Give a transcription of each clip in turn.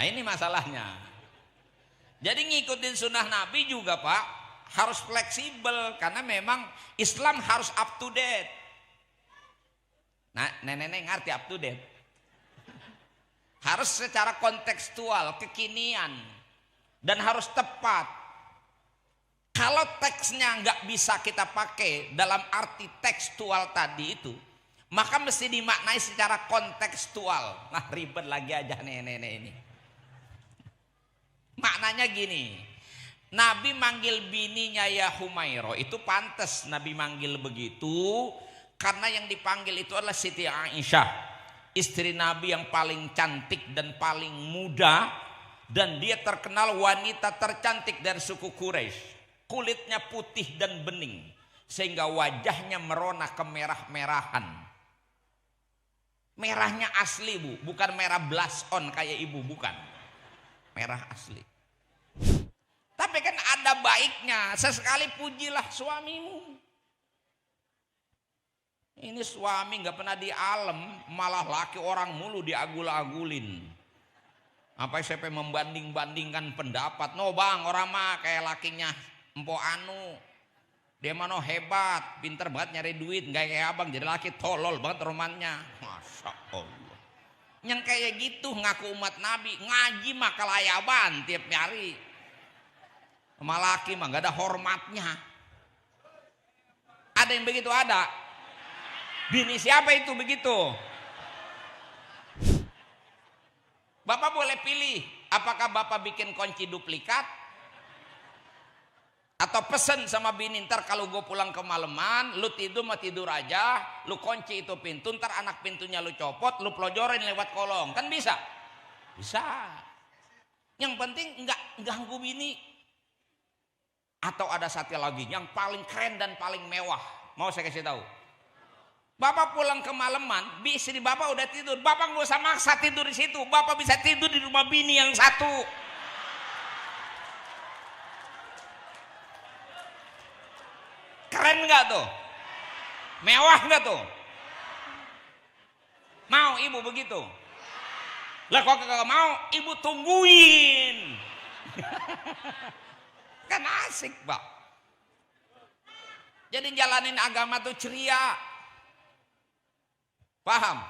Nah ini masalahnya. Jadi ngikutin sunnah Nabi juga Pak harus fleksibel karena memang Islam harus up to date. Nah nenek-nenek ngerti up to date. Harus secara kontekstual, kekinian dan harus tepat. Kalau teksnya nggak bisa kita pakai dalam arti tekstual tadi itu, maka mesti dimaknai secara kontekstual. Nah ribet lagi aja nenek-nenek ini. Maknanya gini, Nabi manggil bininya ya Humairah itu pantas Nabi manggil begitu karena yang dipanggil itu adalah Siti Aisyah, istri Nabi yang paling cantik dan paling muda, dan dia terkenal wanita tercantik dari suku Quraisy. Kulitnya putih dan bening sehingga wajahnya merona kemerah-merahan. Merahnya asli Bu, bukan merah blush on kayak ibu, bukan. Merah asli. Tapi kan ada baiknya, sesekali pujilah suamimu. Ini suami nggak pernah dialem, malah laki orang mulu diagul-agulin. Apa siapa membanding-bandingkan pendapat? No bang, orang mah kayak lakinya Empo Anu, dia mah no hebat, pinter banget nyari duit, nggak kayak abang jadi laki tolol banget romannya. Masya Allah. Yang kayak gitu ngaku umat Nabi, ngaji mah kelayaban tiap hari. Sama laki mah nggak ada hormatnya. Ada yang begitu ada. Bini siapa itu begitu? Bapak boleh pilih, apakah bapak bikin kunci duplikat? Atau pesen sama bini, ntar kalau gue pulang kemalaman, lu tidur mau tidur aja, lu kunci itu pintu, ntar anak pintunya lu copot, lu pelojorin lewat kolong, kan bisa? Bisa. Yang penting nggak ganggu bini. Atau ada satu lagi yang paling keren dan paling mewah, mau saya kasih tahu. Bapak pulang kemalaman, istri bapak udah tidur, bapak nggak usah maksa tidur di situ, bapak bisa tidur di rumah bini yang satu. Keren nggak tuh? Mewah nggak tuh? Mau ibu begitu? Lah kok kagak mau, ibu tungguin. Kan asik Pak. Jadi jalanin agama tuh ceria. Paham?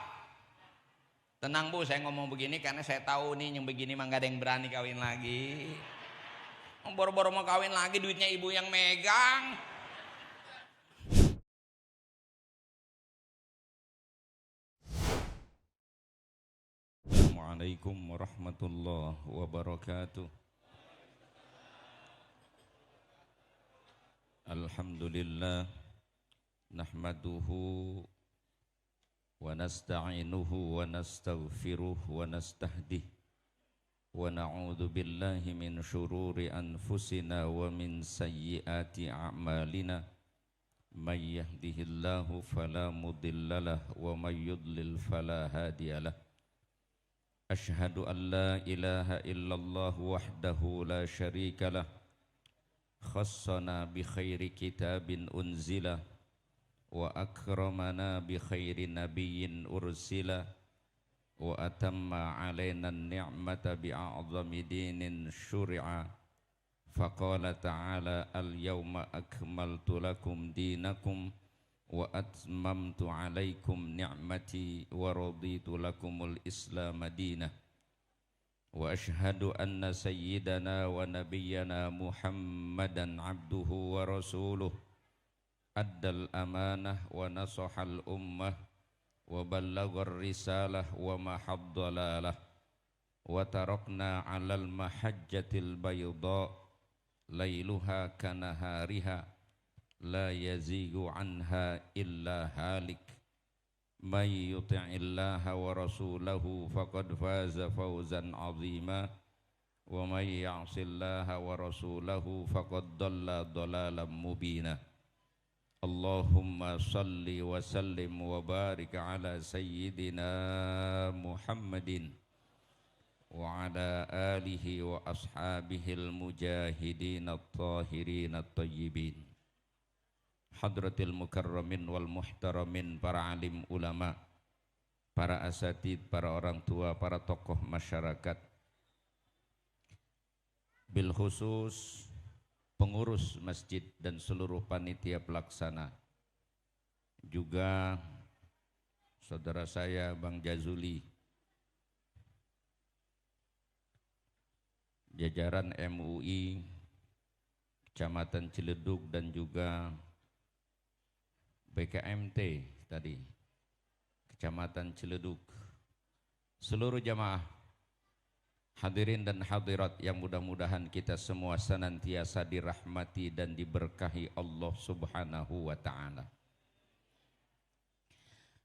Tenang Bu, saya ngomong begini karena saya tahu nih yang begini mah gak ada yang berani kawin lagi. Boro-boro mau kawin lagi duitnya ibu yang megang. Assalamualaikum warahmatullahi wabarakatuh. Alhamdulillah nahmaduhu wa nasta'inuhu wa nastaghfiruh wa nastahdih wa na'udzu billahi min syururi anfusina wa min sayyiati a'malina may yahdihillahu fala mudhillalah wa may yudlil fala hadiyalah. Ashhadu an la ilaha illallah wahdahu la syarika lah, khassana bi khairi kitabin unzila wa akramana bi khairi nabiyyin ursila wa atamma alaina ni'mata bi a'zami dinin syuri'a faqala ta'ala al-yawma akmaltu lakum dinakum wa atmamtu alaikum ni'mati wa raditu lakumul islam madinah wa ashhadu anna sayyidana wa nabiyyana Muhammadan abduhu wa rasuluh addal amanah wa nasahal ummah wa ballaghar risalah wa mahaddalalah wa tarakna alal mahajjatil bayda lailuha kanahariha la yazigu anha illa halik may yuti'illaha wa rasulahu faqad faza fawzan azima wa may ya'sillaha wa rasulahu faqad dalla dalalan mubina. Allahumma salli wa sallim wa barik ala sayyidina Muhammadin wa ala alihi wa ashabihil mujahidin at-tahirin at-tayyibin. Hadratil mukarramin wal muhtaramin, para alim ulama, para asatid, para orang tua, para tokoh masyarakat, bil khusus pengurus masjid dan seluruh panitia pelaksana, juga saudara saya Bang Jazuli, jajaran MUI Kecamatan Ciledug dan juga BKMT tadi Kecamatan Ciledug, seluruh jamaah hadirin dan hadirat yang mudah-mudahan kita semua senantiasa dirahmati dan diberkahi Allah Subhanahu wa ta'ala.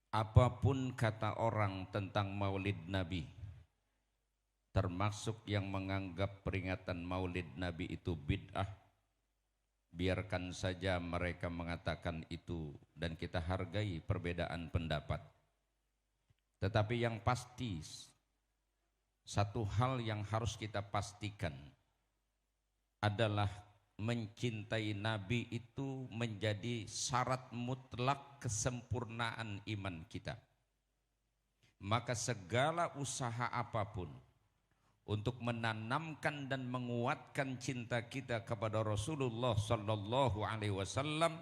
Apapun kata orang tentang Maulid Nabi, termasuk yang menganggap peringatan Maulid Nabi itu bid'ah, biarkan saja mereka mengatakan itu dan kita hargai perbedaan pendapat. Tetapi yang pasti, satu hal yang harus kita pastikan adalah mencintai Nabi itu menjadi syarat mutlak kesempurnaan iman kita. Maka segala usaha apapun untuk menanamkan dan menguatkan cinta kita kepada Rasulullah Sallallahu Alaihi Wasallam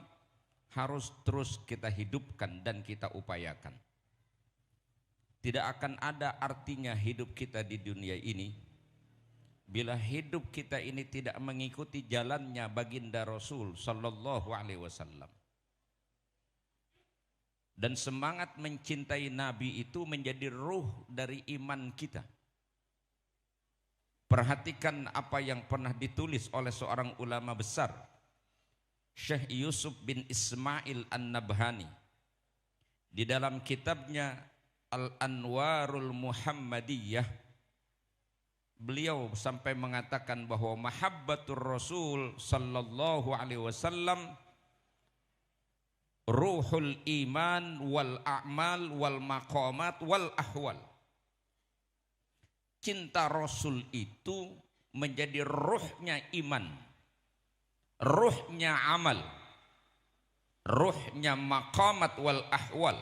harus terus kita hidupkan dan kita upayakan. Tidak akan ada artinya hidup kita di dunia ini bila hidup kita ini tidak mengikuti jalannya baginda Rasul Sallallahu Alaihi Wasallam. Dan semangat mencintai Nabi itu menjadi ruh dari iman kita. Perhatikan apa yang pernah ditulis oleh seorang ulama besar, Syekh Yusuf bin Ismail An-Nabhani, di dalam kitabnya Al-Anwarul Muhammadiyah. Beliau sampai mengatakan bahwa mahabbatur Rasul sallallahu alaihi wasallam ruhul iman wal a'mal wal maqamat wal ahwal. Cinta Rasul itu menjadi ruhnya iman, ruhnya amal, ruhnya maqamat wal ahwal.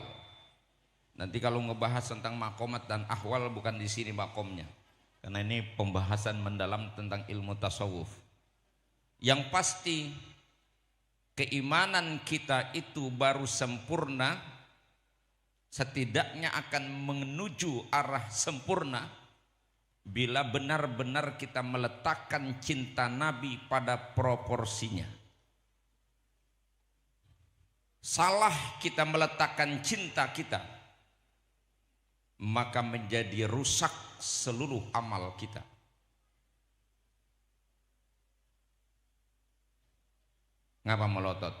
Nanti kalau ngebahas tentang maqamat dan ahwal bukan di sini makomnya, karena ini pembahasan mendalam tentang ilmu tasawuf. Yang pasti keimanan kita itu baru sempurna, setidaknya akan menuju arah sempurna bila benar-benar kita meletakkan cinta Nabi pada proporsinya. Salah kita meletakkan cinta kita, maka menjadi rusak seluruh amal kita. Ngapa melotot?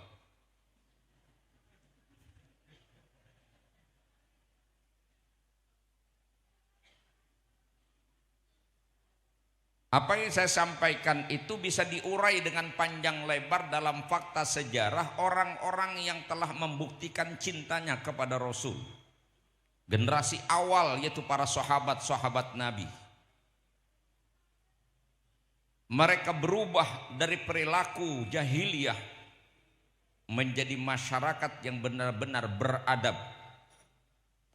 Apa yang saya sampaikan itu bisa diurai dengan panjang lebar dalam fakta sejarah orang-orang yang telah membuktikan cintanya kepada Rasul. Generasi awal yaitu para sahabat-sahabat Nabi. Mereka berubah dari perilaku jahiliyah menjadi masyarakat yang benar-benar beradab.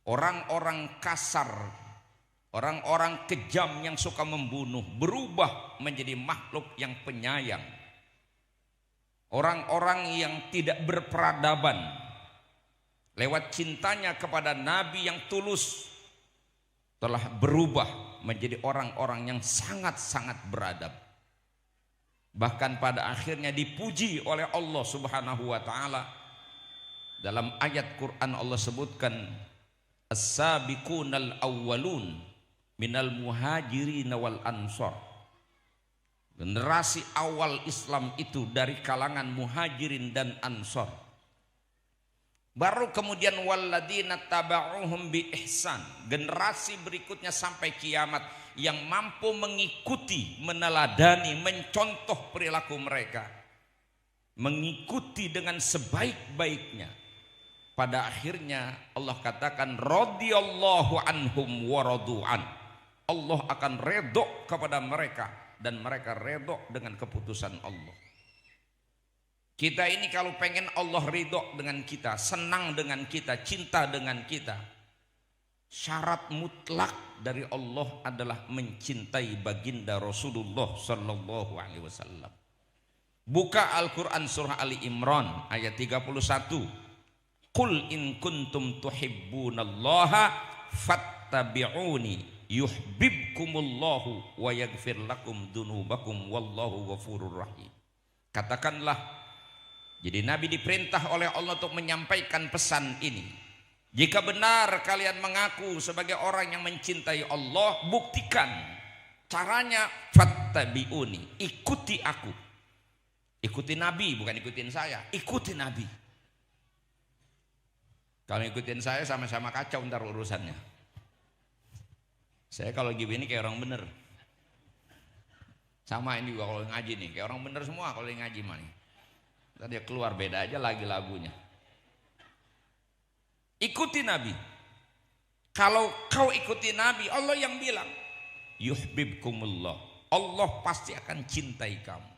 Orang-orang kasar, orang-orang kejam yang suka membunuh berubah menjadi makhluk yang penyayang. Orang-orang yang tidak berperadaban lewat cintanya kepada Nabi yang tulus telah berubah menjadi orang-orang yang sangat-sangat beradab. Bahkan pada akhirnya dipuji oleh Allah Subhanahu wa taala. Dalam ayat Quran Allah sebutkan as-sabiqunal awwalun minal muhajirin wal ansor. Generasi awal Islam itu dari kalangan muhajirin dan ansor. Baru kemudian walladzina taba'uhum bi ihsan. Generasi berikutnya sampai kiamat yang mampu mengikuti, meneladani, mencontoh perilaku mereka, mengikuti dengan sebaik-baiknya. Pada akhirnya Allah katakan radhiyallahu anhum wa radu'an. Allah akan redho kepada mereka dan mereka redho dengan keputusan Allah. Kita ini kalau pengen Allah ridho dengan kita, senang dengan kita, cinta dengan kita, Syarat mutlak dari Allah adalah mencintai baginda Rasulullah sallallahu alaihi wasallam. Buka Al-Qur'an surah Ali Imran ayat 31. Qul in kuntum tuhibbunallaha fattabi'uni yuhibbukumullahu wa yaghfir lakum dzunubakum wallahu ghafurur rahim. Katakanlah, jadi Nabi diperintah oleh Allah untuk menyampaikan pesan ini. Jika benar kalian mengaku sebagai orang yang mencintai Allah, buktikan. Caranya fattabi'uni, ikuti aku. Ikuti Nabi, bukan ikutin saya, ikuti Nabi. Kalau ikutin saya sama-sama kacau ntar urusannya. Saya kalau gini kayak orang bener. Sama ini juga kalau ngaji nih, kayak orang bener semua kalau ngaji mah nih. Ntar dia keluar beda aja lagi lagunya. Ikuti Nabi. Kalau kau ikuti Nabi, Allah yang bilang yuhibbukumullah, Allah pasti akan cintai kamu.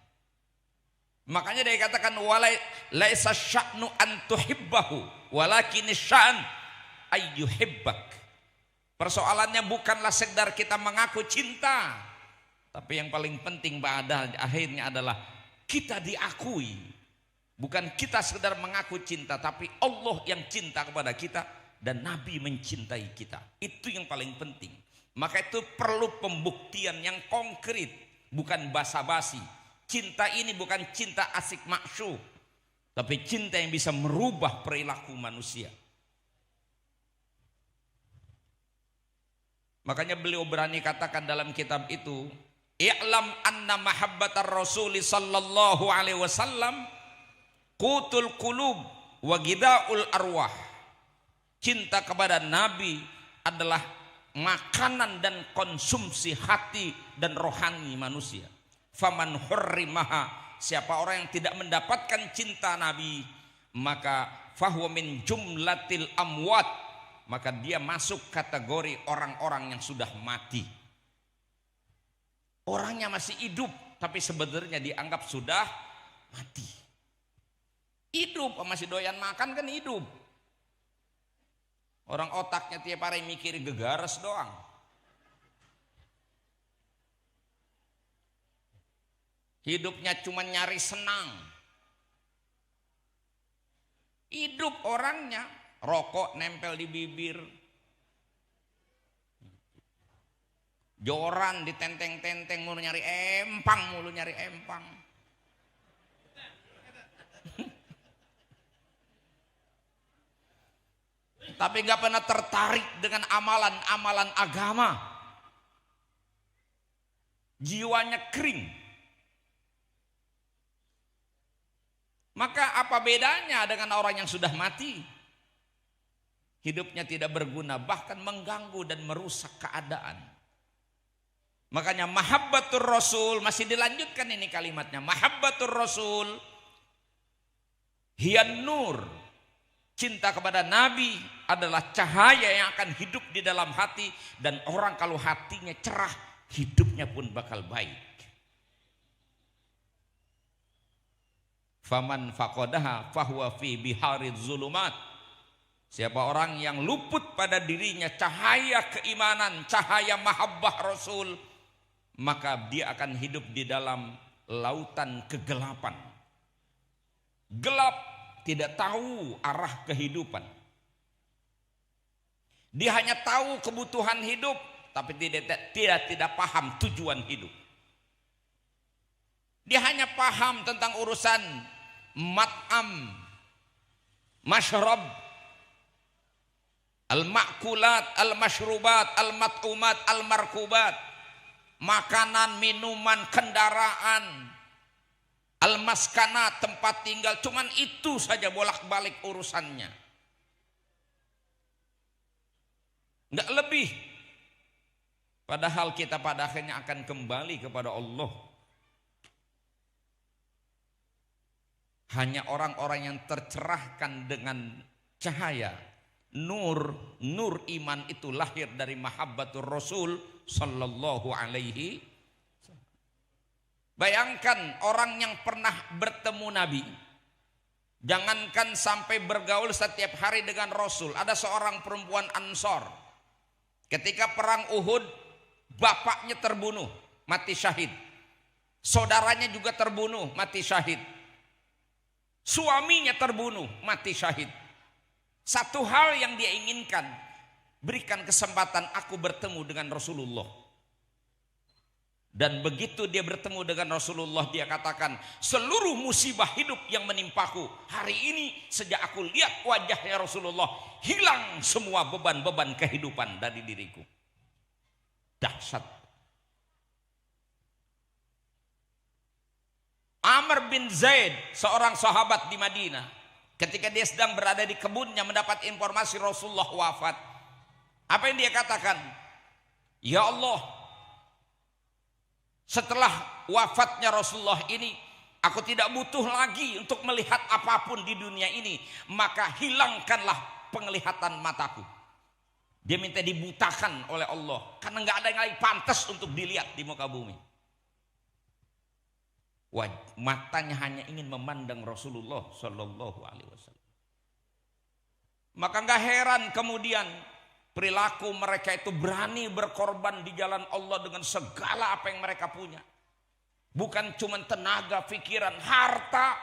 Makanya dia katakan laisa sya'nu an tuhibbahu walakin sya'an ayyuhibbak. Persoalannya bukanlah sekedar kita mengaku cinta, tapi yang paling penting pada akhirnya adalah kita diakui. Bukan kita sekedar mengaku cinta, tapi Allah yang cinta kepada kita dan Nabi mencintai kita. Itu yang paling penting. Maka itu perlu pembuktian yang konkret, bukan basa-basi. Cinta ini bukan cinta asik maksud, tapi cinta yang bisa merubah perilaku manusia. Makanya beliau berani katakan dalam kitab itu, i'lam anna mahabbatar rasuli sallallahu alaihi wasallam qutul qulub wa gidaul arwah. Cinta kepada Nabi adalah makanan dan konsumsi hati dan rohani manusia. Faman hurrimaha, siapa orang yang tidak mendapatkan cinta Nabi, maka fahuwa min jumlatil amwat, maka dia masuk kategori orang-orang yang sudah mati. Orangnya masih hidup tapi sebenarnya dianggap sudah mati. Hidup, masih doyan makan kan hidup. Orang otaknya tiap hari mikir gegares doang. Hidupnya cuma nyari senang. Hidup orangnya, rokok nempel di bibir, joran ditenteng-tenteng, mulu nyari empang. Tapi nggak pernah tertarik dengan amalan-amalan agama. Jiwanya kering. Maka apa bedanya dengan orang yang sudah mati? Hidupnya tidak berguna, bahkan mengganggu dan merusak keadaan. Makanya mahabbatur rasul, masih dilanjutkan ini kalimatnya, mahabbatur rasul hiyan nur. Cinta kepada Nabi adalah cahaya yang akan hidup di dalam hati, dan orang kalau hatinya cerah, hidupnya pun bakal baik. Faman faqadaha fahuwa fi bihariz zulumat. Siapa orang yang luput pada dirinya cahaya keimanan, cahaya mahabbah Rasul, maka dia akan hidup di dalam lautan kegelapan. Gelap, tidak tahu arah kehidupan. Dia hanya tahu kebutuhan hidup, tapi tidak paham tujuan hidup. Dia hanya paham tentang urusan mat'am, mashrab, al-ma'kulat, al-mashrubat, al-mat'umat, al-markubat, makanan, minuman, kendaraan, al-maskanat, tempat tinggal, cuman itu saja bolak-balik urusannya. Enggak lebih. Padahal kita pada akhirnya akan kembali kepada Allah. Hanya orang-orang yang tercerahkan dengan cahaya nur iman itu lahir dari mahabbatur Rasul sallallahu alaihi. Bayangkan orang yang pernah bertemu Nabi, jangankan sampai bergaul setiap hari dengan Rasul. Ada seorang perempuan Ansor, Ketika perang Uhud, bapaknya terbunuh, mati syahid. Saudaranya juga terbunuh, mati syahid. Suaminya terbunuh, mati syahid. Satu hal yang dia inginkan, berikan kesempatan aku bertemu dengan Rasulullah. Dan begitu dia bertemu dengan Rasulullah, dia katakan, seluruh musibah hidup yang menimpaku hari ini sejak aku lihat wajahnya Rasulullah, hilang semua beban-beban kehidupan dari diriku. Dahsyat. Amr bin Zaid, seorang sahabat di Madinah, ketika dia sedang berada di kebunnya mendapat informasi Rasulullah wafat, apa yang dia katakan? Ya Allah, setelah wafatnya Rasulullah ini, aku tidak butuh lagi untuk melihat apapun di dunia ini, maka hilangkanlah penglihatan mataku. Dia minta dibutakan oleh Allah karena nggak ada yang lagi pantas untuk dilihat di muka bumi. Matanya hanya ingin memandang Rasulullah Shallallahu Alaihi Wasallam. Maka nggak heran kemudian perilaku mereka itu berani berkorban di jalan Allah dengan segala apa yang mereka punya. Bukan cuma tenaga, pikiran, harta,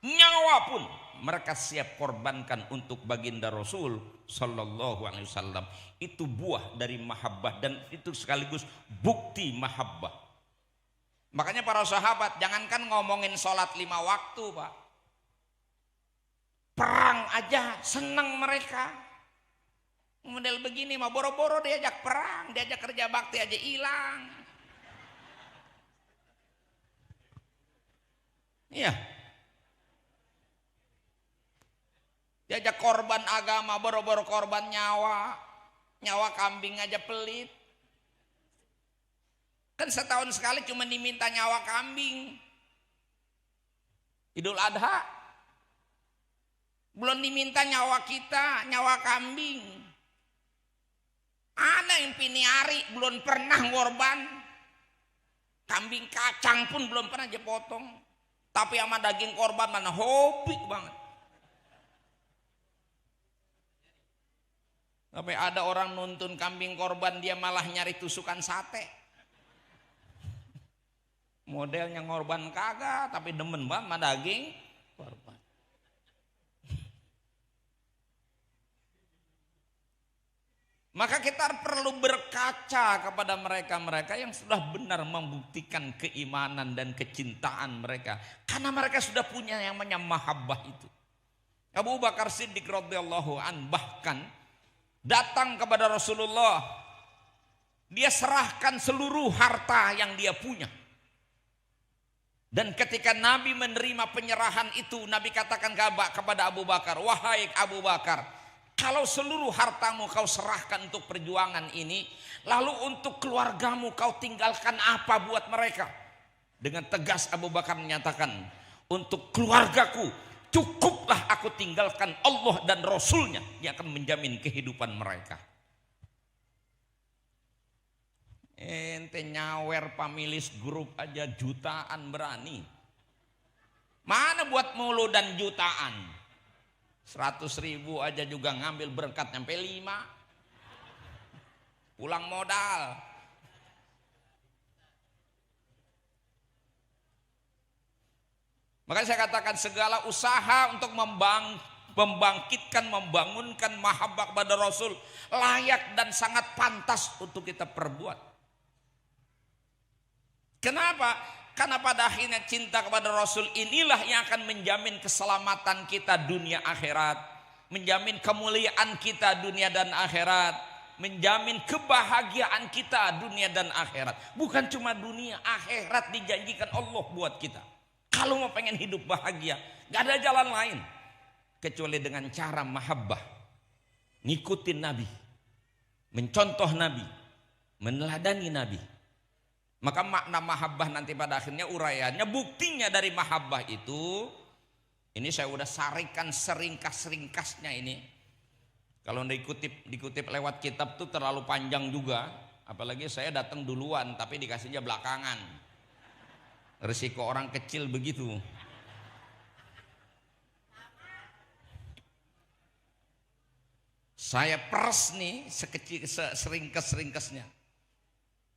nyawa pun mereka siap korbankan untuk baginda Rasul Sallallahu Alaihi Wasallam. Itu buah dari mahabbah dan itu sekaligus bukti mahabbah. Makanya para sahabat jangankan ngomongin sholat 5 waktu, Pak. Perang aja senang mereka. Model begini mah boro-boro diajak perang, diajak kerja bakti aja hilang. Iya. Diajak korban agama, boro-boro korban nyawa. Nyawa kambing aja pelit. Kan setahun sekali cuma diminta nyawa kambing. Idul Adha. Belum diminta nyawa kita, nyawa kambing. Ada yang piniari belum pernah ngorban. Kambing kacang pun belum pernah dia potong. Tapi sama daging korban mana hobi banget. Sampai ada orang nuntun kambing korban, dia malah nyari tusukan sate. Modelnya ngorban kagak, tapi demen banget sama daging korban. Maka kita perlu berkaca kepada mereka-mereka yang sudah benar membuktikan keimanan dan kecintaan mereka. Karena mereka sudah punya yang namanya mahabbah itu. Abu Bakar Siddiq radhiyallahu an bahkan datang kepada Rasulullah. Dia serahkan seluruh harta yang dia punya. Dan ketika Nabi menerima penyerahan itu, Nabi katakan kepada Abu Bakar, wahai Abu Bakar, kalau seluruh hartamu kau serahkan untuk perjuangan ini, lalu untuk keluargamu kau tinggalkan apa buat mereka? Dengan tegas Abu Bakar menyatakan, untuk keluargaku cukuplah aku tinggalkan Allah dan Rasulnya yang akan menjamin kehidupan mereka. Ente nyawer pamilis grup aja jutaan berani. Mana buat mulu dan jutaan? 100.000 aja juga ngambil berkat sampai 5. Pulang modal. Makanya saya katakan segala usaha untuk membangkitkan, membangunkan mahabbah kepada Rasul layak dan sangat pantas untuk kita perbuat. Kenapa? Karena pada akhirnya cinta kepada Rasul inilah yang akan menjamin keselamatan kita dunia akhirat, menjamin kemuliaan kita dunia dan akhirat, menjamin kebahagiaan kita dunia dan akhirat. Bukan cuma dunia, akhirat dijanjikan Allah buat kita. Kalau mau pengen hidup bahagia, gak ada jalan lain kecuali dengan cara mahabbah, ngikutin Nabi, mencontoh Nabi, meneladani Nabi. Maka makna mahabbah nanti pada akhirnya uraiannya, buktinya dari mahabbah itu, ini saya udah sarikan seringkas-ringkasnya ini. Kalau dikutip lewat kitab tuh terlalu panjang juga, apalagi saya datang duluan tapi dikasihnya belakangan. Resiko orang kecil begitu. Saya peres nih sekecil seringkes-ringkesnya.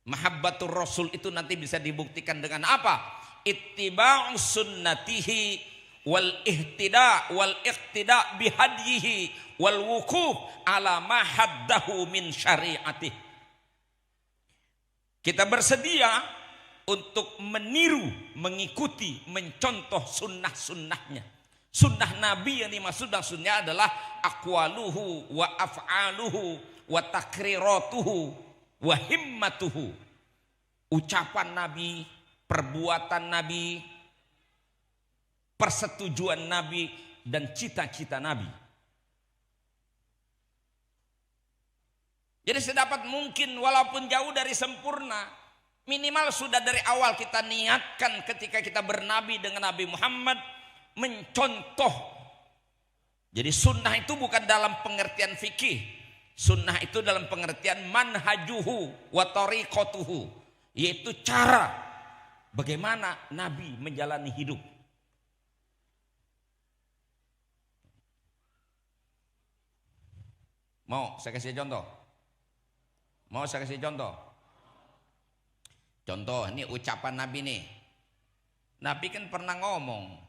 Mahabbatur Rasul itu nanti bisa dibuktikan dengan apa? Ittiba'u sunnatihi wal ihtida wal iqtida bihadyihi wal wuquf ala ma haddahu min syari'atih. Kita bersedia untuk meniru, mengikuti, mencontoh sunnah-sunnahnya. Sunnah Nabi yang dimaksud maksudnya adalah aqwaluhu wa af'aluhu wa takriratuhu wa himmatuhu. Ucapan Nabi, perbuatan Nabi, persetujuan Nabi, dan cita-cita Nabi. Jadi sedapat mungkin walaupun jauh dari sempurna, minimal sudah dari awal kita niatkan ketika kita bernabi dengan Nabi Muhammad mencontoh. Jadi sunnah itu bukan dalam pengertian fikih. Sunnah itu dalam pengertian manhajuhu wa tariqatuhu, yaitu cara bagaimana Nabi menjalani hidup. Mau saya kasih contoh? Mau saya kasih contoh? Contoh, ini ucapan Nabi nih. Nabi kan pernah ngomong.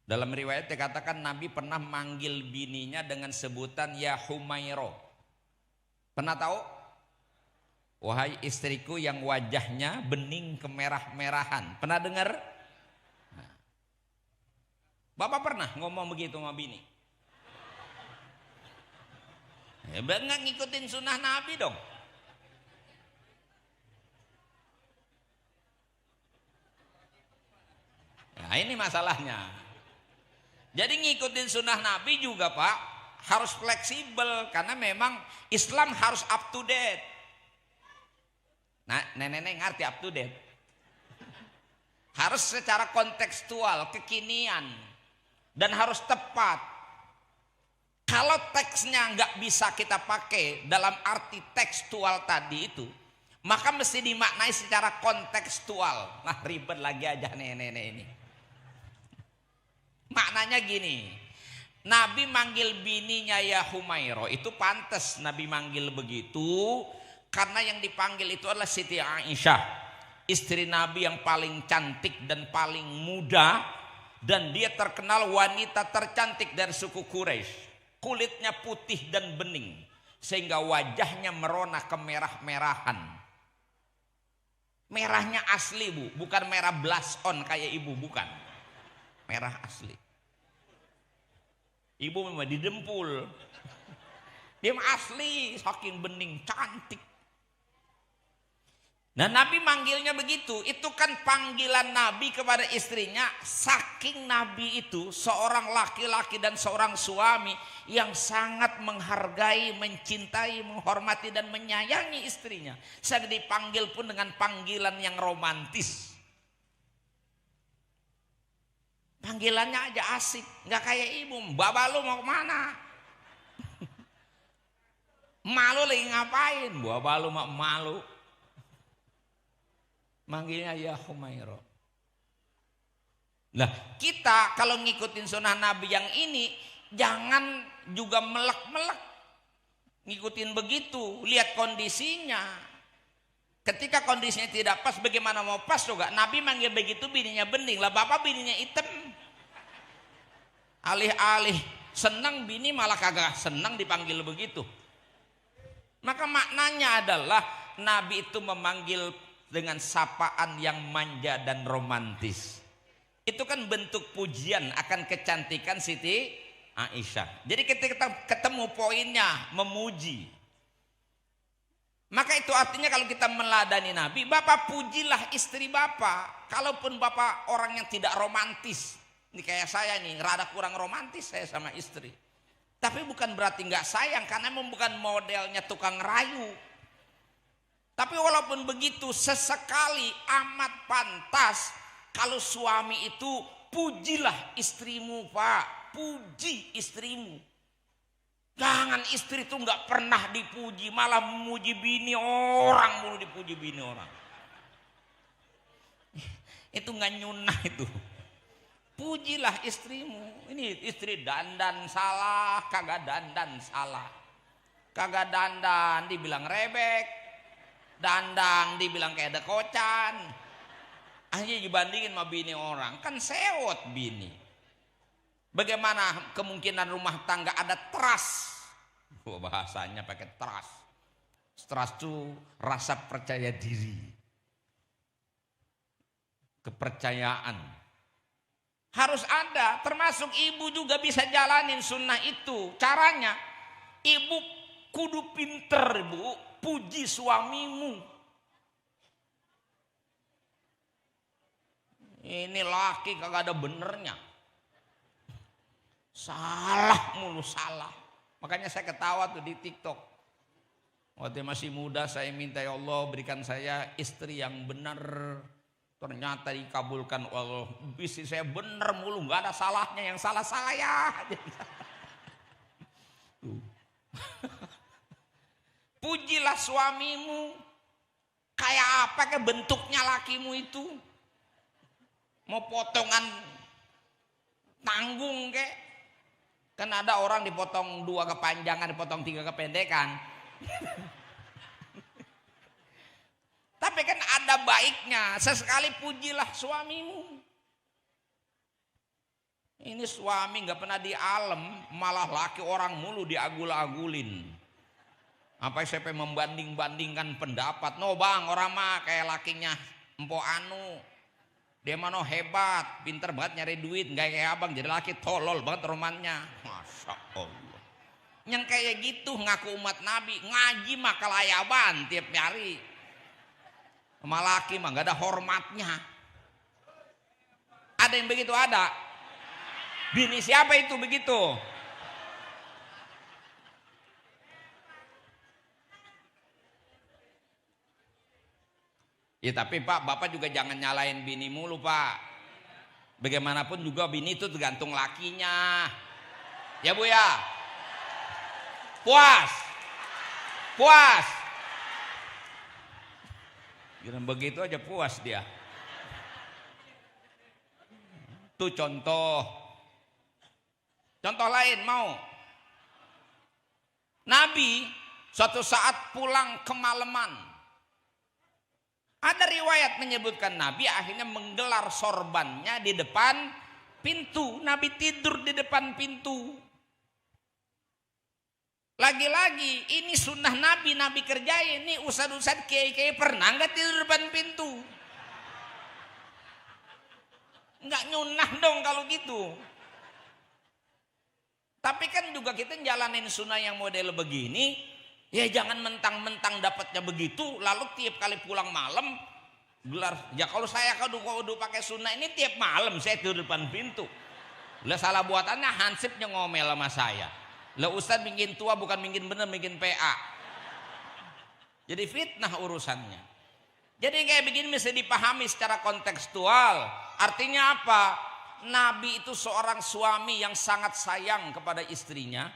Dalam riwayat dikatakan Nabi pernah manggil bininya dengan sebutan ya Humairo. Pernah tahu? Wahai istriku yang wajahnya bening kemerah-merahan. Pernah dengar? Nah. Bapak pernah ngomong begitu sama bini? Ya, nggak ngikutin sunnah Nabi dong. Nah ini masalahnya. Jadi ngikutin sunnah Nabi juga Pak harus fleksibel, karena memang Islam harus up to date. Nah nenek-nenek ngerti up to date? Harus secara kontekstual, kekinian, dan harus tepat. Kalau teksnya nggak bisa kita pakai dalam arti tekstual tadi itu, maka mesti dimaknai secara kontekstual. Nah ribet lagi aja nenek-nenek ini. Maknanya gini, Nabi manggil bininya ya Humairo itu pantas Nabi manggil begitu, karena yang dipanggil itu adalah Siti Aisyah, istri Nabi yang paling cantik dan paling muda, dan dia terkenal wanita tercantik dari suku Quraisy. Kulitnya putih dan bening sehingga wajahnya merona kemerah-merahan. Merahnya asli Bu, bukan merah blush on kayak ibu, bukan. Merah asli. Ibu memang didempul. Dia asli, saking bening, cantik. Nah Nabi manggilnya begitu, itu kan panggilan Nabi kepada istrinya. Saking Nabi itu seorang laki-laki dan seorang suami yang sangat menghargai, mencintai, menghormati dan menyayangi istrinya. Saya dipanggil pun dengan panggilan yang romantis. Panggilannya aja asik, nggak kayak ibu. Baba lu mau kemana? Malu lagi ngapain? Baba lu mau malu. Manggilnya ya Humairo. Nah kita kalau ngikutin sunnah Nabi yang ini, jangan juga melek-melek ngikutin begitu. Lihat kondisinya. Ketika kondisinya tidak pas, bagaimana mau pas juga? Nabi manggil begitu bininya bening lah, bapak bininya hitam. Alih-alih senang, bini malah kagak senang dipanggil begitu. Maka maknanya adalah Nabi itu memanggil dengan sapaan yang manja dan romantis. Itu kan bentuk pujian akan kecantikan Siti Aisyah. Jadi ketika kita ketemu poinnya memuji, maka itu artinya kalau kita meladani Nabi, bapak pujilah istri bapak. Kalaupun bapak orang yang tidak romantis, ini kayak saya nih, rada kurang romantis saya sama istri. Tapi bukan berarti nggak sayang, karena memang bukan modelnya tukang rayu. Tapi walaupun begitu, sesekali amat pantas kalau suami itu pujilah istrimu Pak, puji istrimu. Jangan istri itu nggak pernah dipuji, malah memuji bini orang, mulu dipuji bini orang. Itu nggak nyunah itu. Pujilah istrimu. Ini istri dandan salah, kagak dandan salah. Kagak dandan dibilang rebek, dandang dibilang kayak ada kocan. Akhirnya dibandingin sama bini orang, kan sewot bini. Bagaimana kemungkinan rumah tangga ada trust? Bahasanya pakai trust. Trust itu rasa percaya diri, kepercayaan. Harus ada, termasuk ibu juga bisa jalanin sunnah itu. Caranya, ibu kudu pinter, Bu, puji suamimu. Ini laki kagak ada benernya. Salah mulu, salah. Makanya saya ketawa tuh di TikTok. Waktu masih muda saya minta, ya Allah berikan saya istri yang benar. Ternyata dikabulkan Allah. Bisnis saya benar mulu, nggak ada salahnya, yang salah saya. Pujilah suamimu. Kayak apa ke bentuknya lakimu itu? Mau potongan tanggung ke? Kan ada orang dipotong 2 kepanjangan, dipotong 3 kependekan. Tapi kan ada baiknya, sesekali pujilah suamimu. Ini suami nggak pernah dialem, malah laki orang mulu diagul-agulin. Apa siapa membanding-bandingkan pendapat? No bang, orang mah kayak lakinya Empo Anu. Dia mah hebat, pinter banget nyari duit, nggak kayak abang jadi laki tolol banget romannya. Masya Allah. Yang kayak gitu ngaku umat Nabi, ngaji mah kelayaban tiap hari. Sama laki mah gak ada hormatnya. Ada yang begitu? Ada. Bini siapa itu begitu? Ya tapi Pak, Bapak juga jangan nyalain bini mulu Pak. Bagaimanapun juga bini itu tergantung lakinya. Ya Bu ya. Puas. Puas. Kira begitu aja puas dia. Tuh contoh. Contoh lain mau. Nabi suatu saat pulang kemalaman. Ada riwayat menyebutkan Nabi akhirnya menggelar sorbannya di depan pintu. Nabi tidur di depan pintu. Lagi-lagi ini sunnah Nabi, Nabi kerjain. Ini ustad-ustad kiai-kiai pernah nggak tidur depan pintu? Nggak nyunah dong kalau gitu. Tapi kan juga kita jalanin sunnah yang model begini, ya jangan mentang-mentang dapatnya begitu, lalu tiap kali pulang malam gelar. Ya kalau saya kudu pakai sunnah ini tiap malam saya tidur depan pintu. Lah salah buatannya hansipnya ngomel sama saya. Lah Ustadz bikin tua bukan bikin bener, bikin PA. Jadi fitnah urusannya. Jadi kayak begini bisa dipahami secara kontekstual. Artinya apa? Nabi itu seorang suami yang sangat sayang kepada istrinya,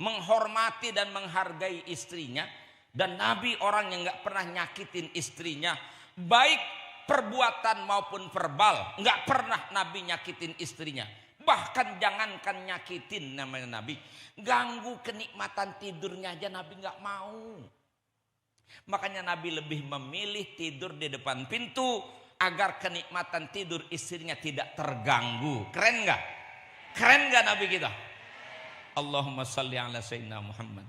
menghormati dan menghargai istrinya. Dan Nabi orang yang gak pernah nyakitin istrinya, baik perbuatan maupun verbal. Gak pernah Nabi nyakitin istrinya. Bahkan jangankan nyakitin namanya Nabi, ganggu kenikmatan tidurnya aja Nabi nggak mau. Makanya Nabi lebih memilih tidur di depan pintu agar kenikmatan tidur istrinya tidak terganggu. Keren nggak? Keren nggak Nabi kita? Allahumma salli ala sayyidina Muhammad.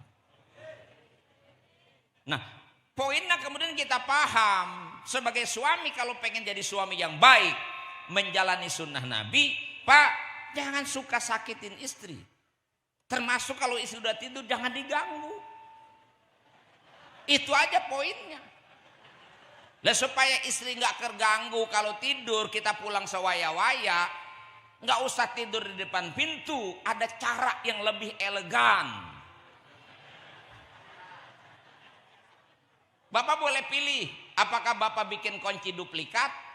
Nah, poinnya kemudian kita paham sebagai suami kalau pengen jadi suami yang baik, menjalani sunnah Nabi, Pak. Jangan suka sakitin istri. Termasuk kalau istri sudah tidur jangan diganggu. Itu aja poinnya. Lah supaya istri nggak terganggu kalau tidur, kita pulang sewaya-waya, nggak usah tidur di depan pintu. Ada cara yang lebih elegan. Bapak boleh pilih, apakah Bapak bikin kunci duplikat?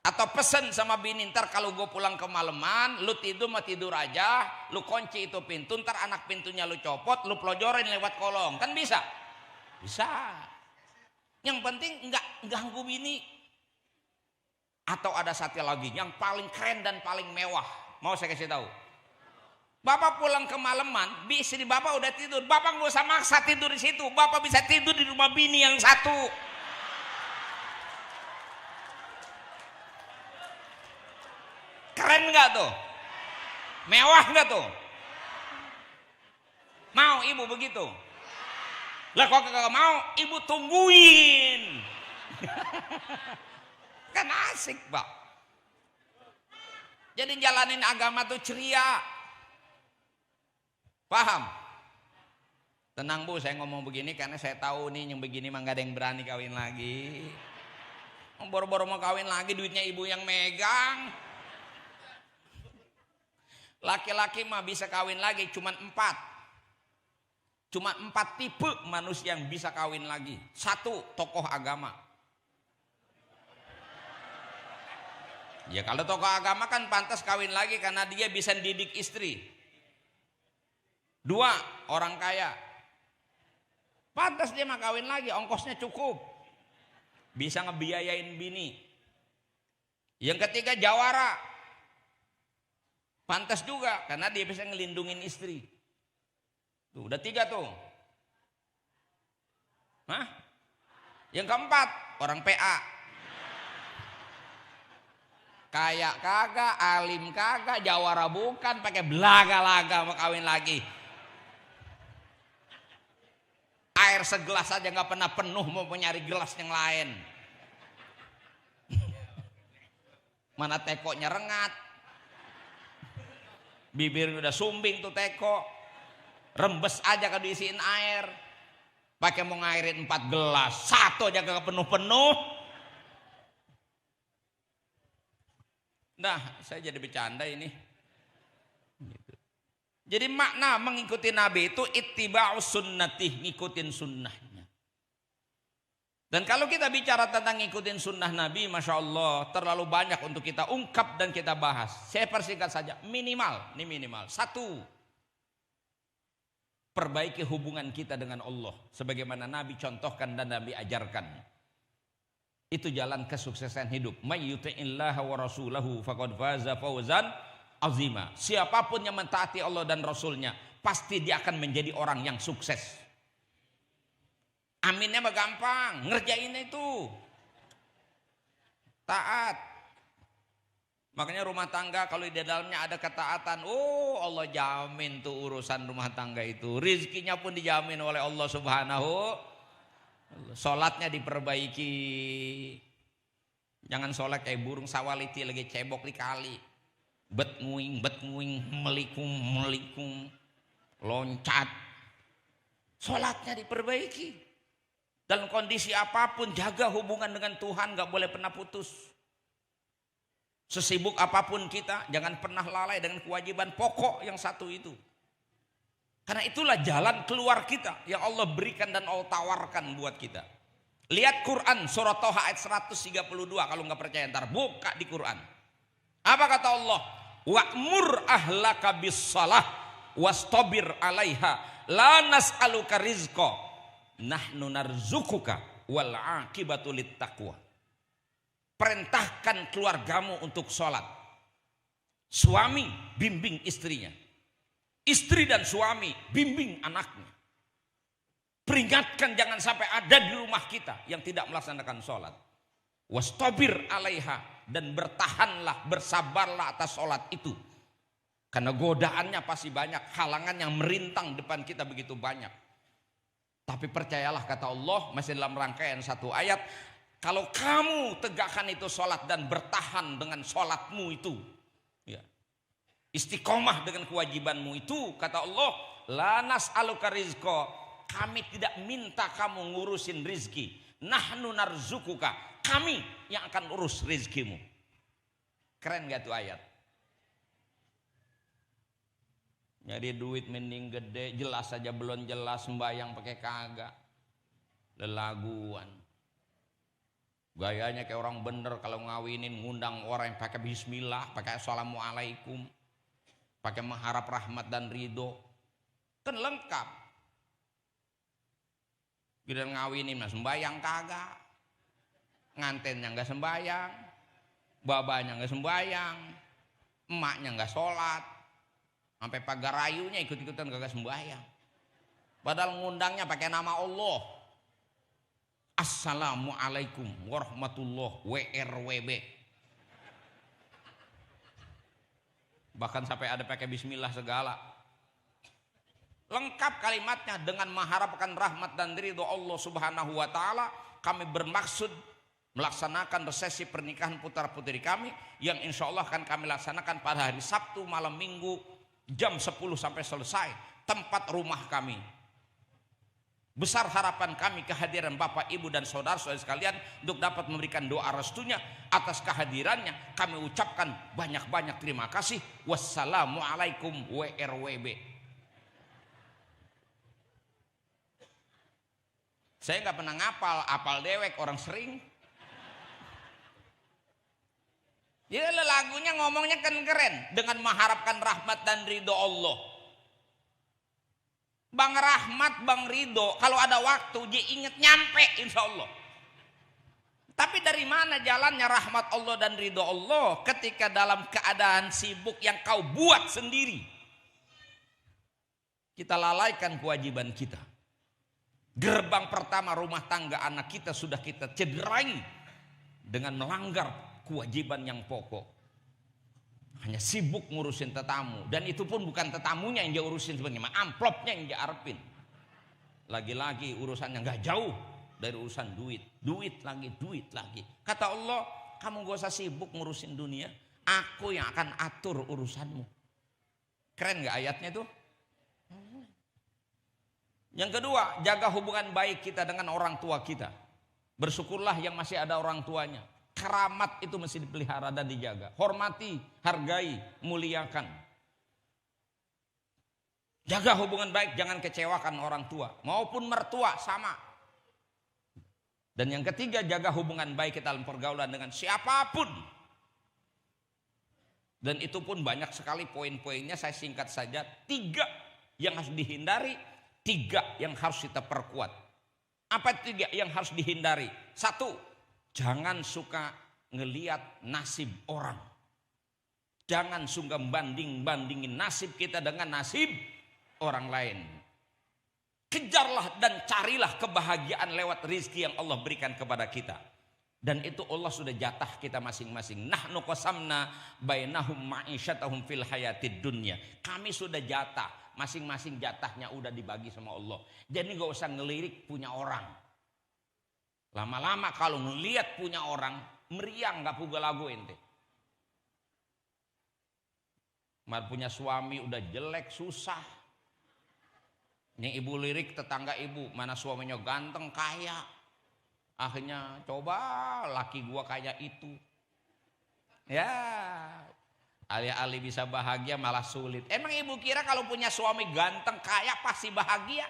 Atau pesen sama bini, ntar kalau gue pulang kemalaman, lu tidur mah tidur aja, lu kunci itu pintu, ntar anak pintunya lu copot, lu pelojorin lewat kolong, kan bisa? Bisa. Yang penting nggak ganggu bini. Atau ada satu lagi yang paling keren dan paling mewah. Mau saya kasih tahu? Bapak pulang kemalaman, istri bapak udah tidur. Bapak nggak usah maksa tidur di situ. Bapak bisa tidur di rumah bini yang satu. Keren nggak tuh? Mewah nggak tuh? Mau ibu begitu? Lah kok kagak mau, ibu tungguin. Kan asik, Pak. Jadi jalanin agama tuh ceria. Paham? Tenang Bu, saya ngomong begini karena saya tahu nih yang begini mah gak ada yang berani kawin lagi. Boro-boro mau kawin lagi duitnya ibu yang megang. Laki-laki mah bisa kawin lagi cuman 4. Cuma 4 tipe manusia yang bisa kawin lagi. 1, tokoh agama. Ya kalau tokoh agama kan pantas kawin lagi karena dia bisa didik istri. 2, orang kaya. Pantas dia mah kawin lagi, ongkosnya cukup. Bisa ngebiayain bini. Yang ketiga jawara. Pantas juga karena dia bisa ngelindungin istri. Tuh, udah 3 tuh. Hah? Yang keempat, orang PA. Kayak kagak, alim kagak, jawara bukan, pakai belaga-laga mau kawin lagi. Air segelas aja nggak pernah penuh, mau nyari gelas yang lain. Mana tekonya rengat. Bibirnya udah sumbing tuh teko. Rembes aja kalau diisiin air. Pakai mau ngairin 4 gelas, 1 aja kagak penuh-penuh. Nah, saya jadi bercanda ini. Gitu. Jadi makna mengikuti Nabi itu ittiba'us sunnatih, ngikutin sunnahnya. Dan kalau kita bicara tentang ngikutin sunnah Nabi, Masya Allah, terlalu banyak untuk kita ungkap dan kita bahas. Saya persingkat saja, minimal, ini minimal. 1, perbaiki hubungan kita dengan Allah. Sebagaimana Nabi contohkan dan Nabi ajarkan. Itu jalan kesuksesan hidup. May yuti'illaha wa rasulahu faqad faza fawzan azima. Siapapun yang mentaati Allah dan Rasulnya, pasti dia akan menjadi orang yang sukses. Aminnya mah gampang, ngerjain itu. Taat. Makanya rumah tangga kalau di dalamnya ada ketaatan, oh Allah jamin tuh urusan rumah tangga itu. Rizkinya pun dijamin oleh Allah Subhanahu. Sholatnya diperbaiki. Jangan sholat kayak burung sawaliti lagi cebok di kali. Bet nguing, melikung, loncat. Sholatnya diperbaiki. Dalam kondisi apapun jaga hubungan dengan Tuhan, gak boleh pernah putus. Sesibuk apapun kita, jangan pernah lalai dengan kewajiban pokok yang satu itu. Karena itulah jalan keluar kita yang Allah berikan dan Allah tawarkan buat kita. Lihat Quran surah Toha ayat 132, kalau nggak percaya ntar buka di Quran. Apa kata Allah? Wa'mur ahlaka bis-shalah wastabir 'alaiha la nas'aluka rizqa nahnu narzukuka wal 'aqibatu littaqwa. Perintahkan keluargamu untuk sholat. Suami bimbing istrinya. Istri dan suami bimbing anaknya. Peringatkan jangan sampai ada di rumah kita yang tidak melaksanakan sholat. Wastabir 'alaiha, dan bertahanlah, bersabarlah atas sholat itu. Karena godaannya pasti banyak, halangan yang merintang depan kita begitu banyak. Tapi percayalah kata Allah, masih dalam rangkaian satu ayat, kalau kamu tegakkan itu sholat dan bertahan dengan sholatmu itu, ya, istiqomah dengan kewajibanmu itu, kata Allah, la nas'aluka rizqa, kami tidak minta kamu ngurusin rizki, nahnu narzukuka, kami yang akan urus rizkimu. Keren gak tuh ayat? Jadi duit mending gede, jelas saja belum jelas, sembahyang pakai kagak, lelaguan. Gayanya kayak orang bener, kalau ngawinin ngundang orang yang pakai bismillah, pakai assalamualaikum, pakai mengharap rahmat dan ridho, kan lengkap. Giliran ngawinin mas sembahyang kagak, ngantennya nggak sembahyang, babanya nggak sembahyang, emaknya nggak sholat, sampai pagar rayunya ikut-ikutan kagak sembahyang. Padahal ngundangnya pakai nama Allah. Assalamualaikum warahmatullahi WRWB. Bahkan sampai ada pakai bismillah segala. Lengkap kalimatnya dengan mengharapkan rahmat dan ridho Allah Subhanahu wa taala. Kami bermaksud melaksanakan resepsi pernikahan putra-putri kami yang insya Allah akan kami laksanakan pada hari Sabtu malam Minggu jam 10 sampai selesai, tempat rumah kami. Besar harapan kami kehadiran Bapak, Ibu dan saudara-saudara sekalian untuk dapat memberikan doa restunya. Atas kehadirannya kami ucapkan banyak-banyak terima kasih. Wassalamualaikum WRWB. Saya nggak pernah ngapal, apal dewek orang sering. Jadi lagunya ngomongnya kan keren, dengan mengharapkan rahmat dan ridho Allah. Bang Rahmat, Bang Ridho, kalau ada waktu dia inget nyampe insya Allah. Tapi dari mana jalannya rahmat Allah dan ridho Allah ketika dalam keadaan sibuk yang kau buat sendiri? Kita lalaikan kewajiban kita. Gerbang pertama rumah tangga anak kita sudah kita cederai dengan melanggar kewajiban yang pokok. Hanya sibuk ngurusin tetamu, dan itu pun bukan tetamunya yang dia urusin sebenarnya, amplopnya yang dia arepin. Lagi-lagi urusannya nggak jauh dari urusan duit, duit lagi. Kata Allah, kamu gak usah sibuk ngurusin dunia, aku yang akan atur urusanmu. Keren nggak ayatnya itu? Yang kedua, jaga hubungan baik kita dengan orang tua kita. Bersyukurlah yang masih ada orang tuanya. Keramat itu mesti dipelihara dan dijaga. Hormati, hargai, muliakan. Jaga hubungan baik, jangan kecewakan orang tua maupun mertua sama. Dan yang ketiga, jaga hubungan baik kita dalam pergaulan dengan siapapun. Dan itu pun banyak sekali poin-poinnya, saya singkat saja. 3 yang harus dihindari, 3 yang harus kita perkuat. Apa 3 yang harus dihindari? 1, jangan suka ngeliat nasib orang. Jangan suka bandingin nasib kita dengan nasib orang lain. Kejarlah dan carilah kebahagiaan lewat rizki yang Allah berikan kepada kita. Dan itu Allah sudah jatah kita masing-masing. Nahnu qasamna bainahum ma'isyatahum fil hayatid dunya. Kami sudah jatah, masing-masing jatahnya udah dibagi sama Allah. Jadi gak usah ngelirik punya orang. Lama-lama kalau ngelihat punya orang, meriang gak puga lagu ente. Mal punya suami udah jelek, susah. Ini ibu lirik tetangga ibu, mana suaminya ganteng, kaya. Akhirnya coba laki gua kayak itu. Ya, alih-alih bisa bahagia malah sulit. Emang ibu kira kalau punya suami ganteng, kaya pasti bahagia?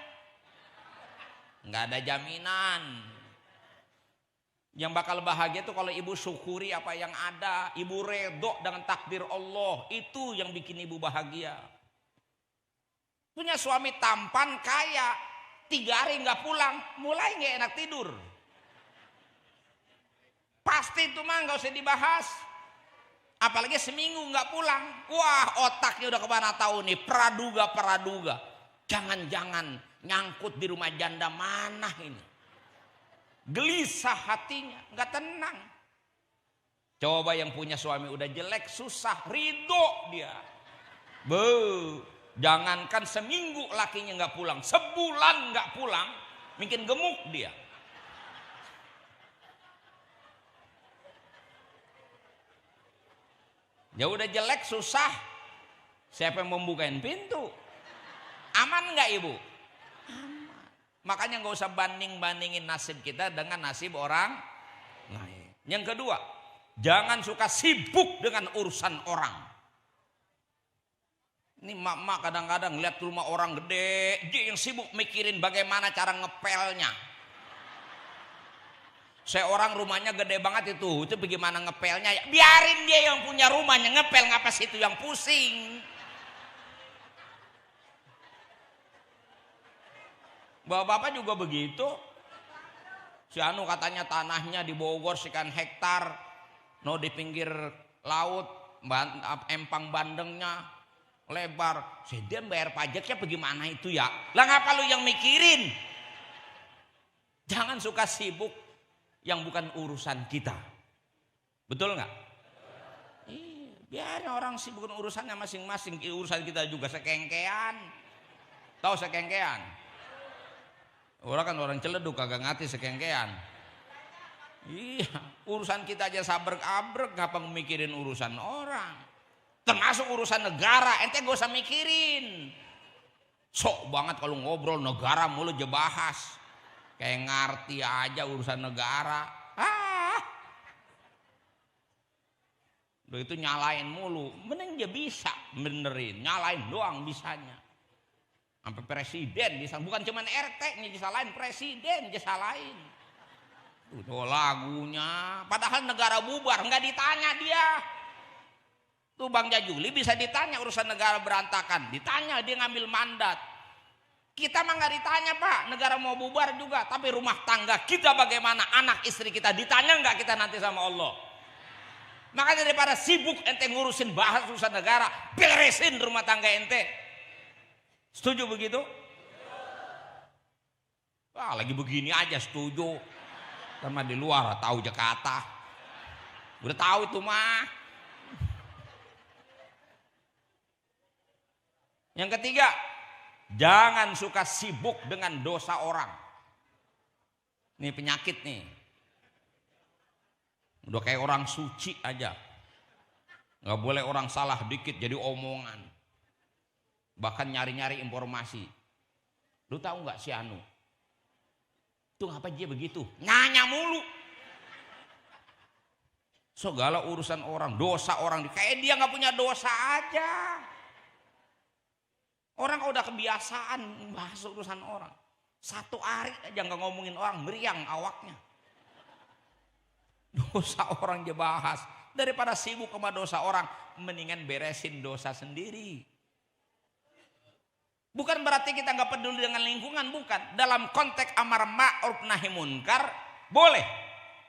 Nggak ada jaminan. Yang bakal bahagia itu kalau ibu syukuri apa yang ada, ibu redho dengan takdir Allah, itu yang bikin ibu bahagia. Punya suami tampan, kaya, 3 hari nggak pulang, mulai nggak enak tidur. Pasti itu mah nggak usah dibahas. Apalagi seminggu nggak pulang, wah otaknya udah kemana tahu nih, praduga. Jangan-jangan nyangkut di rumah janda mana ini. Gelisah hatinya, nggak tenang. Coba yang punya suami udah jelek, susah, ridho dia. Jangankan seminggu lakinya nggak pulang, sebulan nggak pulang, mungkin gemuk dia. Ya udah jelek, susah, siapa yang membukain pintu? Aman nggak ibu? Makanya nggak usah bandingin nasib kita dengan nasib orang lain. Yang kedua, jangan suka sibuk dengan urusan orang. Ini mak-mak kadang-kadang lihat rumah orang gede, dia yang sibuk mikirin bagaimana cara ngepelnya. Seorang rumahnya gede banget itu bagaimana ngepelnya? Ya, biarin dia yang punya rumahnya ngepel, ngapa sih itu yang pusing? Bapak-bapak juga begitu. Si Anu katanya tanahnya di Bogor sekian hektar, no di pinggir laut, empang bandengnya lebar. Dia bayar pajaknya bagaimana itu ya? Lah ngapa lu yang mikirin? Jangan suka sibuk yang bukan urusan kita. Betul nggak? Iya, biarin orang sibuk urusannya masing-masing. Urusan kita juga sekengkean. Tahu sekengkean? Orang kan orang celeduk kagak ngerti sekengkean. Iya, urusan kita aja sabrek-abrek, ngapa mikirin urusan orang? Termasuk urusan negara, ente gak usah mikirin. Sok banget kalau ngobrol negara mulu aja bahas. Kayak ngerti aja urusan negara. Udah itu nyalain mulu, mending dia bisa benerin, nyalain doang bisanya. Sampai presiden bisa, bukan cuma RT nih disalahin, presiden disalahin. Tuh lagunya, padahal negara bubar nggak ditanya dia. Tuh Bang Jajuli bisa ditanya urusan negara berantakan, ditanya dia ngambil mandat. Kita mah nggak ditanya Pak, negara mau bubar juga, tapi rumah tangga kita bagaimana, anak istri kita ditanya nggak kita nanti sama Allah. Makanya daripada sibuk ente ngurusin bahas urusan negara, beresin rumah tangga ente. Setuju begitu? Wah, lagi begini aja setuju. Sama di luar tahu Jakarta. Udah tahu itu mah. Yang ketiga, jangan suka sibuk dengan dosa orang. Ini penyakit nih. Udah kayak orang suci aja. Gak boleh orang salah dikit jadi omongan. Bahkan nyari-nyari informasi. Lu tahu nggak si Anu? Tuh ngapa dia begitu? Nanya mulu. Segala urusan orang, dosa orang, kayak dia nggak punya dosa aja. Orang kalau udah kebiasaan bahas urusan orang, satu hari aja nggak ngomongin orang, meriang awaknya. Dosa orang dia bahas. Daripada sibuk sama dosa orang, mendingan beresin dosa sendiri. Bukan berarti kita nggak peduli dengan lingkungan, bukan. Dalam konteks amar ma'ruf nahi munkar, boleh,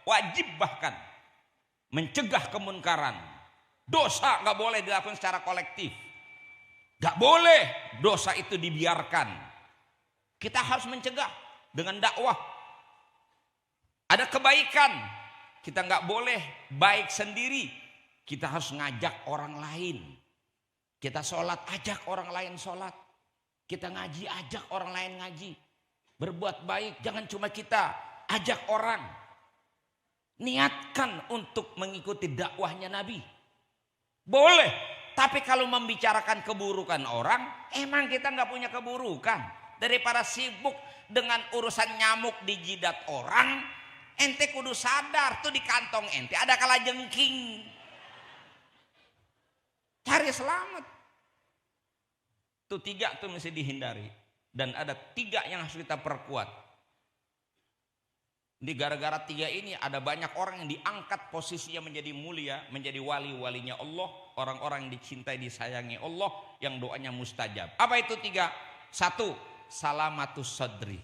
wajib bahkan mencegah kemunkaran. Dosa nggak boleh dilakukan secara kolektif, nggak boleh dosa itu dibiarkan. Kita harus mencegah dengan dakwah. Ada kebaikan, kita nggak boleh baik sendiri. Kita harus ngajak orang lain. Kita sholat, ajak orang lain sholat. Kita ngaji, ajak orang lain ngaji. Berbuat baik, jangan cuma kita, ajak orang. Niatkan untuk mengikuti dakwahnya Nabi. Boleh, tapi kalau membicarakan keburukan orang, emang kita nggak punya keburukan. Daripada sibuk dengan urusan nyamuk di jidat orang, ente kudu sadar tuh di kantong ente ada kalajengking. Cari selamat. Tuh 3 tuh mesti dihindari. Dan ada 3 yang harus kita perkuat. Di gara-gara 3 ini ada banyak orang yang diangkat posisinya menjadi mulia, menjadi wali-walinya Allah, orang-orang yang dicintai, disayangi Allah, yang doanya mustajab. Apa itu 3? 1, salamatus sadri.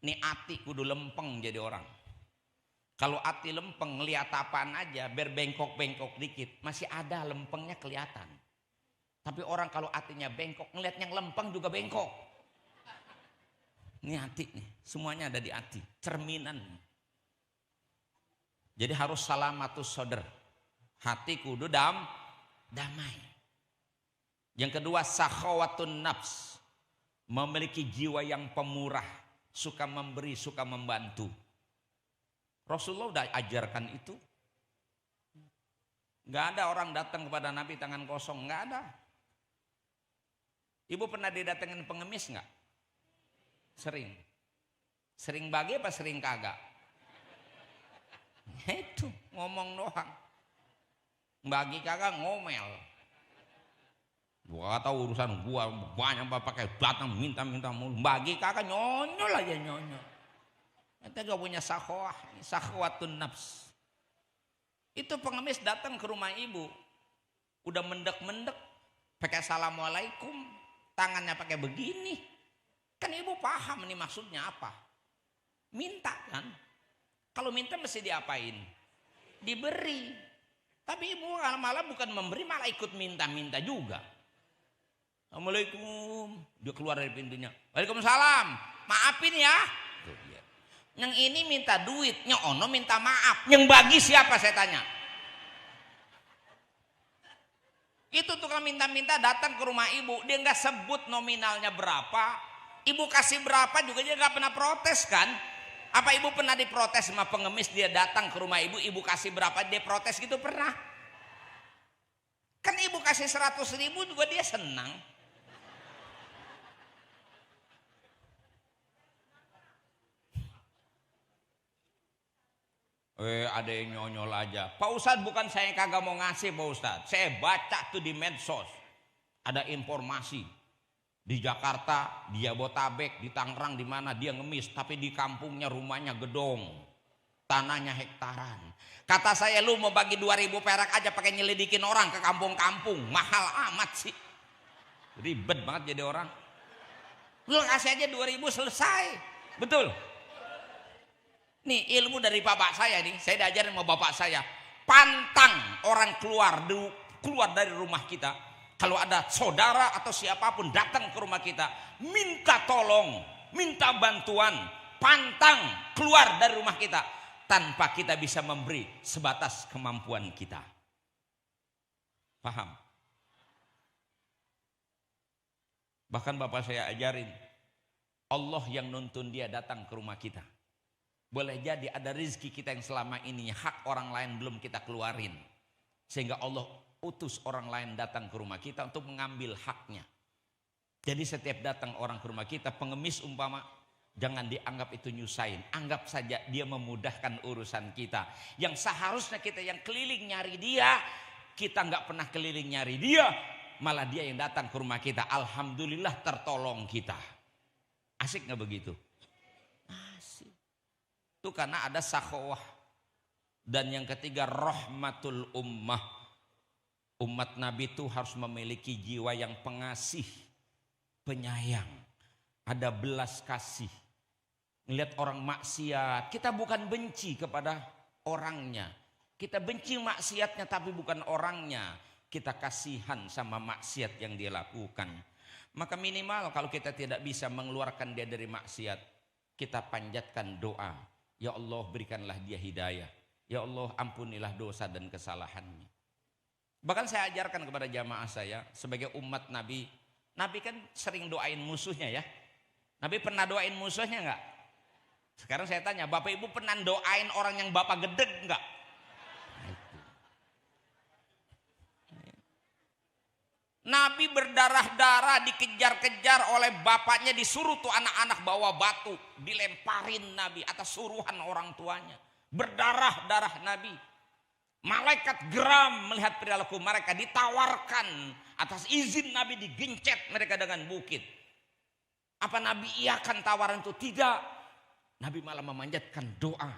Ini hati kudu lempeng jadi orang. Kalau hati lempeng ngeliat apaan aja, berbengkok-bengkok dikit, masih ada lempengnya kelihatan. Tapi orang kalau hatinya bengkok, ngeliat yang lempeng juga bengkok. Ini hati nih, semuanya ada di hati, cerminan. Jadi harus salamatus sadr. Hati kudu damai. Yang kedua, sakhawatun nafs. Memiliki jiwa yang pemurah, suka memberi, suka membantu. Rasulullah udah ajarkan itu. Gak ada orang datang kepada Nabi tangan kosong, gak ada. Ibu pernah didatengin pengemis nggak? Sering. Sering bagi apa sering kagak? Itu ngomong doang. Bagi kagak ngomel. Gua tahu urusan gua banyak pakai datang minta mulu. Bagi kagak nyonyol aja nyonyol. Kita gak punya sakhwatun nafs. Itu pengemis datang ke rumah ibu, udah mendek-mendek, pakai assalamualaikum, tangannya pakai begini. Kan ibu paham nih maksudnya apa. Minta kan. Kalau minta mesti diapain? diberi. Tapi ibu malah bukan memberi, malah ikut minta-minta juga. Assalamualaikum, dia keluar dari pintunya. Waalaikumsalam, maafin ya. Tuh, dia. Yang ini minta duit, yang ono minta maaf. Yang bagi siapa saya tanya? Itu tukang minta-minta datang ke rumah ibu, dia nggak sebut nominalnya berapa. Ibu kasih berapa juga dia nggak pernah protes kan? Apa ibu pernah diprotes sama pengemis dia datang ke rumah ibu, ibu kasih berapa dia protes gitu pernah? Kan ibu kasih 100.000 juga dia senang. Ada yang nyonyol aja. Pak Ustadz bukan saya kagak mau ngasih Pak Ustadz. Saya baca tuh di medsos. Ada informasi. Di Jakarta, di Jabotabek, di Tangerang, di mana dia ngemis, tapi di kampungnya rumahnya gedong, tanahnya hektaran. Kata saya, lu mau bagi 2.000 perak aja pakai nyelidikin orang ke kampung-kampung, mahal amat sih. Ribet banget jadi orang. Lu kasih aja 2.000 selesai, betul. Nih ilmu dari bapak saya nih, saya diajarin sama bapak saya. Pantang orang keluar dari rumah kita. Kalau ada saudara atau siapapun datang ke rumah kita, minta tolong, minta bantuan, pantang keluar dari rumah kita tanpa kita bisa memberi sebatas kemampuan kita. Paham? Bahkan bapak saya ajarin, Allah yang nuntun dia datang ke rumah kita. Boleh jadi ada rezeki kita yang selama ini hak orang lain belum kita keluarin. Sehingga Allah utus orang lain datang ke rumah kita untuk mengambil haknya. Jadi setiap datang orang ke rumah kita, pengemis umpama, jangan dianggap itu nyusahin. Anggap saja dia memudahkan urusan kita. Yang seharusnya kita yang keliling nyari dia, kita nggak pernah keliling nyari dia, malah dia yang datang ke rumah kita. Alhamdulillah tertolong kita. Asik nggak begitu? Asik. Itu karena ada sakhawah. Dan yang ketiga rahmatul ummah. Umat Nabi itu harus memiliki jiwa yang pengasih, penyayang, ada belas kasih. Ngelihat orang maksiat, kita bukan benci kepada orangnya. Kita benci maksiatnya tapi bukan orangnya. Kita kasihan sama maksiat yang dia lakukan. Maka minimal kalau kita tidak bisa mengeluarkan dia dari maksiat, kita panjatkan doa. Ya Allah berikanlah dia hidayah. Ya Allah ampunilah dosa dan kesalahannya. Bahkan saya ajarkan kepada jamaah saya sebagai umat Nabi. Nabi kan sering doain musuhnya ya. Nabi pernah doain musuhnya enggak? Sekarang saya tanya, Bapak Ibu pernah doain orang yang Bapak gedeg enggak? Nabi berdarah-darah dikejar-kejar oleh bapaknya, disuruh tuh anak-anak bawa batu, dilemparin Nabi atas suruhan orang tuanya. Berdarah-darah Nabi. Malaikat geram melihat perilaku mereka, ditawarkan atas izin Nabi digencet mereka dengan bukit. Apa Nabi iakan tawaran itu? Tidak. Nabi malah memanjatkan doa.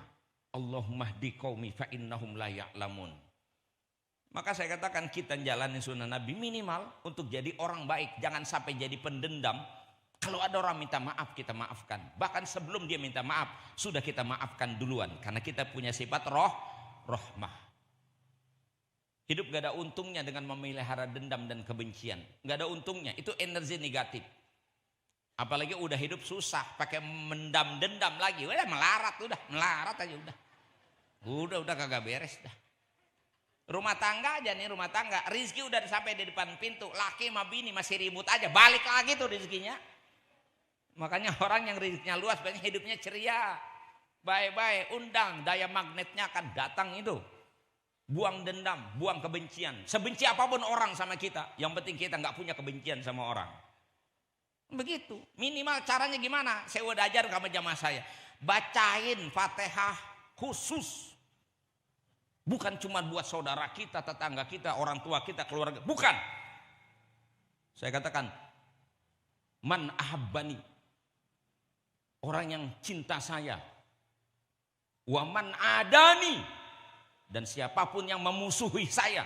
Allahumma hdi qaumi fa innahum la ya'lamun. Maka saya katakan kita jalani sunnah Nabi minimal untuk jadi orang baik. Jangan sampai jadi pendendam. Kalau ada orang minta maaf kita maafkan. Bahkan sebelum dia minta maaf sudah kita maafkan duluan. Karena kita punya sifat rahmah. Hidup gak ada untungnya dengan memelihara dendam dan kebencian. Gak ada untungnya, itu energi negatif. Apalagi udah hidup susah, pakai mendam-dendam lagi. Udah melarat aja udah. Udah kagak beres dah. Rumah tangga aja nih, rumah tangga. Rizki udah sampai di depan pintu. Laki sama bini masih ribut aja, balik lagi tuh rizkinya. Makanya orang yang rizkinya luas, banyak hidupnya ceria. Baik-baik, undang, daya magnetnya akan datang itu. Buang dendam, buang kebencian. Sebenci apapun orang sama kita, yang penting kita nggak punya kebencian sama orang. Begitu. Minimal caranya gimana? Saya udah ajar sama jamaah saya. Bacain Fatihah khusus. Bukan cuma buat saudara kita, tetangga kita, orang tua kita, keluarga. Bukan. Saya katakan, man ahabbani. Orang yang cinta saya. Wa man adani. Dan siapapun yang memusuhi saya.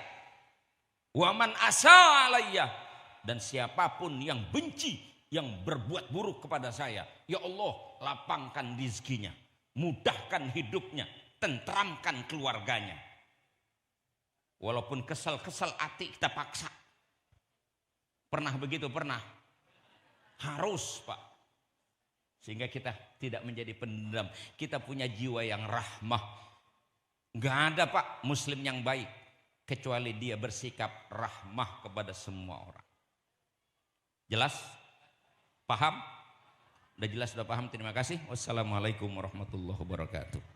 Waman asa alayya. Dan siapapun yang benci, yang berbuat buruk kepada saya. Ya Allah, lapangkan rizkinya. Mudahkan hidupnya. Tentramkan keluarganya. Walaupun kesel-kesel hati kita paksa. Pernah begitu? Pernah. Harus Pak. Sehingga kita tidak menjadi pendendam. Kita punya jiwa yang rahmah. Nggak ada Pak muslim yang baik. Kecuali dia bersikap rahmah kepada semua orang. Jelas? Paham? Udah jelas, udah paham. Terima kasih. Wassalamualaikum warahmatullahi wabarakatuh.